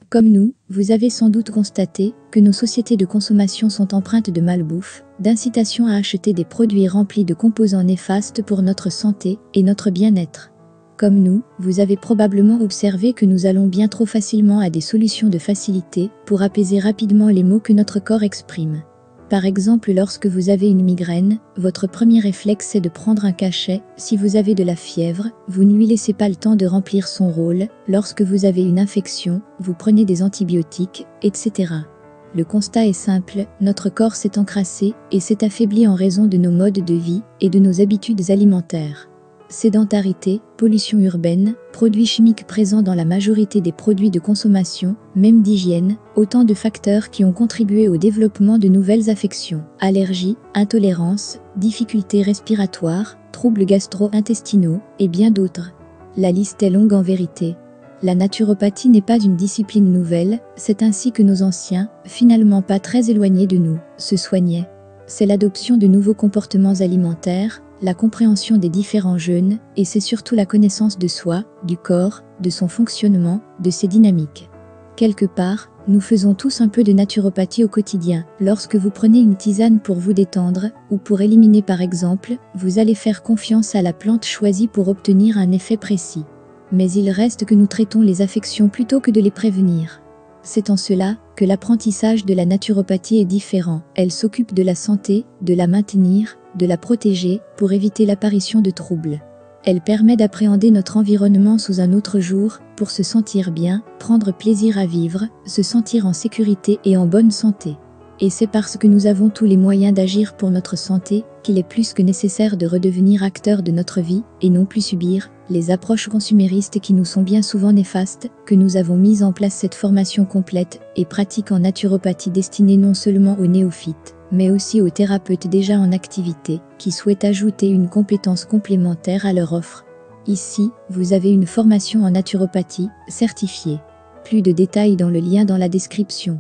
Comme nous, vous avez sans doute constaté que nos sociétés de consommation sont empreintes de malbouffe, d'incitation à acheter des produits remplis de composants néfastes pour notre santé et notre bien-être. Comme nous, vous avez probablement observé que nous allons bien trop facilement à des solutions de facilité pour apaiser rapidement les maux que notre corps exprime. Par exemple, lorsque vous avez une migraine, votre premier réflexe est de prendre un cachet. Si vous avez de la fièvre, vous ne lui laissez pas le temps de remplir son rôle. Lorsque vous avez une infection, vous prenez des antibiotiques, etc. Le constat est simple, notre corps s'est encrassé et s'est affaibli en raison de nos modes de vie et de nos habitudes alimentaires. Sédentarité, pollution urbaine, produits chimiques présents dans la majorité des produits de consommation, même d'hygiène, autant de facteurs qui ont contribué au développement de nouvelles affections, allergies, intolérances, difficultés respiratoires, troubles gastro-intestinaux et bien d'autres. La liste est longue en vérité. La naturopathie n'est pas une discipline nouvelle, c'est ainsi que nos anciens, finalement pas très éloignés de nous, se soignaient. C'est l'adoption de nouveaux comportements alimentaires, la compréhension des différents jeûnes, et c'est surtout la connaissance de soi, du corps, de son fonctionnement, de ses dynamiques. Quelque part, nous faisons tous un peu de naturopathie au quotidien. Lorsque vous prenez une tisane pour vous détendre, ou pour éliminer par exemple, vous allez faire confiance à la plante choisie pour obtenir un effet précis. Mais il reste que nous traitons les affections plutôt que de les prévenir. C'est en cela que l'apprentissage de la naturopathie est différent. Elle s'occupe de la santé, de la maintenir, de la protéger pour éviter l'apparition de troubles. Elle permet d'appréhender notre environnement sous un autre jour pour se sentir bien, prendre plaisir à vivre, se sentir en sécurité et en bonne santé. Et c'est parce que nous avons tous les moyens d'agir pour notre santé qu'il est plus que nécessaire de redevenir acteurs de notre vie et non plus subir les approches consuméristes qui nous sont bien souvent néfastes, que nous avons mis en place cette formation complète et pratique en naturopathie destinée non seulement aux néophytes, mais aussi aux thérapeutes déjà en activité, qui souhaitent ajouter une compétence complémentaire à leur offre. Ici, vous avez une formation en naturopathie, certifiée. Plus de détails dans le lien dans la description.